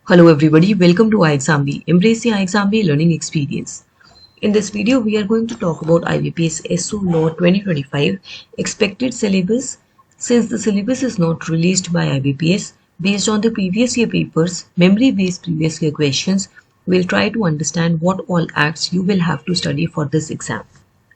Hello everybody, welcome to iExamB. Embrace the iExamB learning experience. In this video, we are going to talk about IBPS SO Law 2025 expected syllabus. Since the syllabus is not released by IBPS, based on the previous year papers, memory-based previous year questions, we'll try to understand what all acts you will have to study for this exam.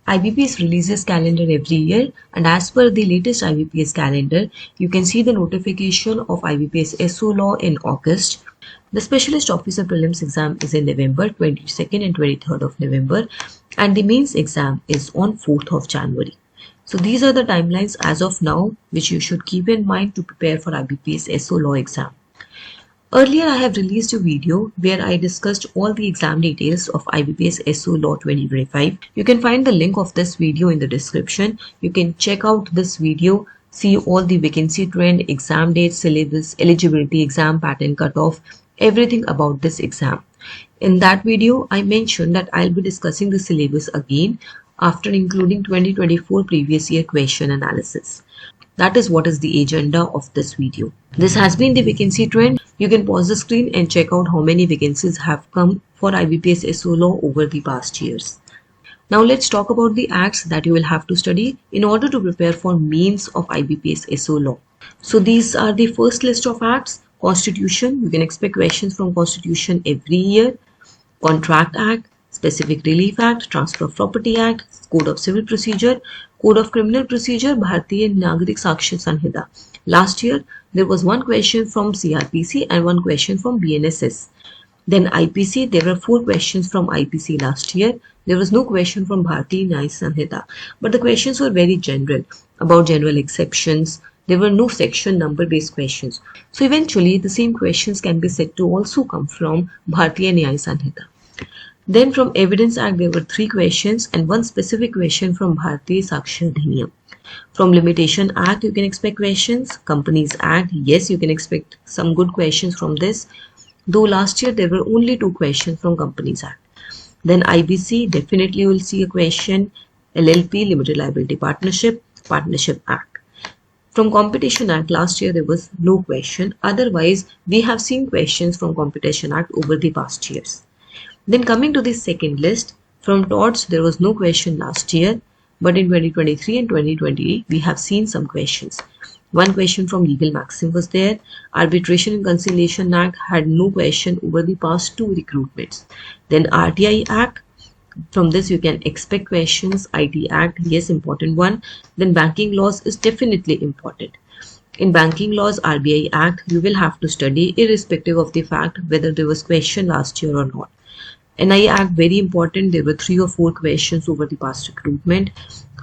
IBPS releases calendar every year, and as per the latest IBPS calendar, you can see the notification of IBPS SO Law in August. The Specialist Officer Prelims exam is in November, 22nd and 23rd of November, and the mains exam is on 4th of January. So these are the timelines as of now which you should keep in mind to prepare for IBPS SO Law exam. Earlier, I have released a video where I discussed all the exam details of IBPS SO Law 2025. You can find the link of this video in the description. You can check out this video, see all the vacancy trend, exam date, syllabus, eligibility, exam pattern cutoff, everything about this exam. In that video, I mentioned that I'll be discussing the syllabus again after including 2024 previous year question analysis. That is what is the agenda of this video. This has been the vacancy trend. You can pause the screen and check out how many vacancies have come for IBPS SO Law over the past years. Now let's talk about the acts that you will have to study in order to prepare for mains of IBPS SO Law. So these are the first list of acts. Constitution, you can expect questions from Constitution every year. Contract Act, Specific Relief Act, Transfer of Property Act, Code of Civil Procedure, Code of Criminal Procedure, Bharatiya Nagarik Sakshya Sanhita. Last year, there was one question from CRPC and one question from BNSS. Then IPC, there were 4 questions from IPC last year. There was no question from Bharatiya Nyaya Sanhita. But the questions were very general, about general exceptions. There were no section number based questions. So eventually, the same questions can be said to also come from Bharatiya Nyaya Sanhita. Then from Evidence Act, there were 3 questions and one specific question from Bharatiya Sakshya Adhiniyam. From Limitation Act, you can expect questions. Companies Act, yes, you can expect some good questions from this. Though last year, there were only 2 questions from Companies Act. Then IBC, definitely you will see a question. LLP, Limited Liability Partnership, Partnership Act. From Competition Act, last year there was no question. Otherwise, we have seen questions from Competition Act over the past years. Then coming to the second list, from torts, there was no question last year. But in 2023 and 2020, we have seen some questions. One question from Legal Maxim was there. Arbitration and Conciliation Act had no question over the past 2 recruitments. Then RTI Act. From this you can expect questions. IT Act, yes, important one. Then banking laws is definitely important. In banking laws, RBI Act, you will have to study irrespective of the fact whether there was question last year or not. NI Act, very important. There were 3 or 4 questions over the past recruitment.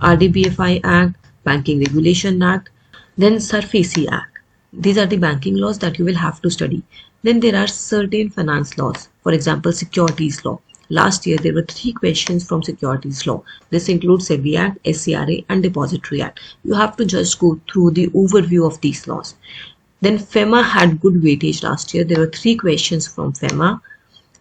RDBFI Act, Banking Regulation Act. Then SARFAESI Act. These are the banking laws that you will have to study. Then there are certain finance laws. For example, securities law. Last year, there were 3 questions from securities law. This includes SEBI Act, SCRA and Depository Act. You have to just go through the overview of these laws. Then FEMA had good weightage last year. There were 3 questions from FEMA.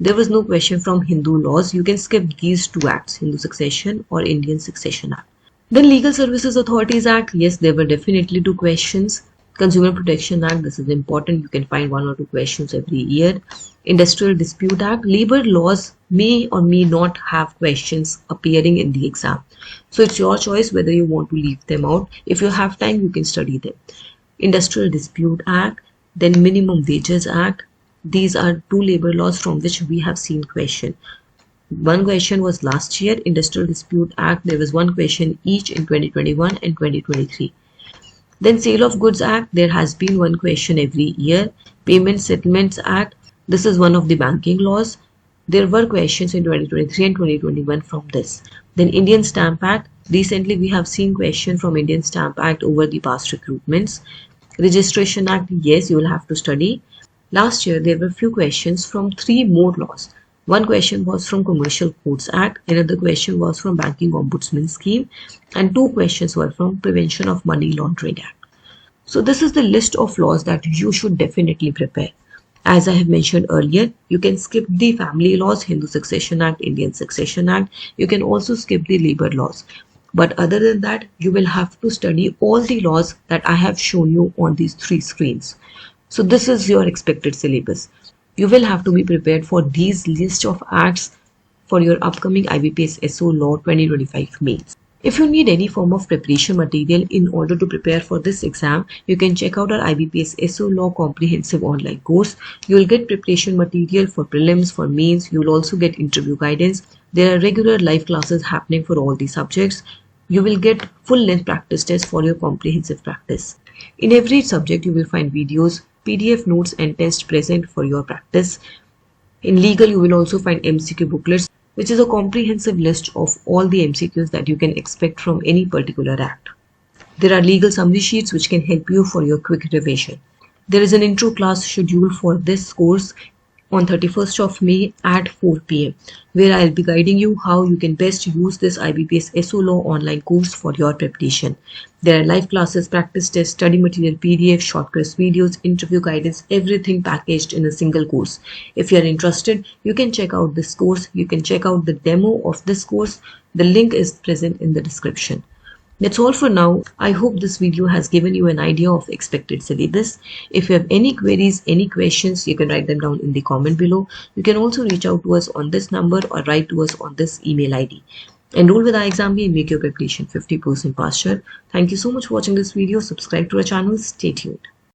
There was no question from Hindu laws. You can skip these 2 acts, Hindu Succession or Indian Succession Act. Then Legal Services Authorities Act. Yes, there were definitely 2 questions. Consumer Protection Act, this is important. You can find 1 or 2 questions every year. Industrial Dispute Act, labor laws may or may not have questions appearing in the exam. So it's your choice whether you want to leave them out. If you have time, you can study them. Industrial Dispute Act, then Minimum Wages Act. These are 2 labor laws from which we have seen question. One question was last year. Industrial Dispute Act, there was 1 question each in 2021 and 2023. Then Sale of Goods Act, there has been 1 question every year. Payment Settlements Act, this is one of the banking laws. There were questions in 2023 and 2021 from this. Then Indian Stamp Act, recently we have seen question from Indian Stamp Act over the past recruitments. Registration Act, yes, you will have to study. Last year, there were few questions from 3 more laws. One question was from Commercial Codes Act, another question was from Banking Ombudsman Scheme, and 2 questions were from Prevention of Money Laundering Act. So this is the list of laws that you should definitely prepare. As I have mentioned earlier, you can skip the family laws, Hindu Succession Act, Indian Succession Act. You can also skip the labor laws. But other than that, you will have to study all the laws that I have shown you on these 3 screens. So this is your expected syllabus. You will have to be prepared for these list of acts for your upcoming IBPS SO Law 2025 mains. If you need any form of preparation material in order to prepare for this exam, you can check out our IBPS SO Law Comprehensive Online course. You will get preparation material for prelims, for mains. You will also get interview guidance. There are regular live classes happening for all these subjects. You will get full-length practice tests for your comprehensive practice. In every subject, you will find videos, PDF notes and tests present for your practice. In legal, you will also find MCQ booklets, which is a comprehensive list of all the MCQs that you can expect from any particular act. There are legal summary sheets which can help you for your quick revision. There is an intro class scheduled for this course on 31st of May at 4 p.m. where I'll be guiding you how you can best use this IBPS SO Law online course for your preparation. There are live classes, practice tests, study material, PDF, shortcuts, videos, interview guidance, everything packaged in a single course. If you are interested, you can check out this course. You can check out the demo of this course. The link is present in the description. That's all for now. I hope this video has given you an idea of expected syllabus. If you have any queries, any questions, you can write them down in the comment below. You can also reach out to us on this number or write to us on this email ID. Enroll with iExamB and make your preparation 50% faster. Thank you so much for watching this video. Subscribe to our channel. Stay tuned.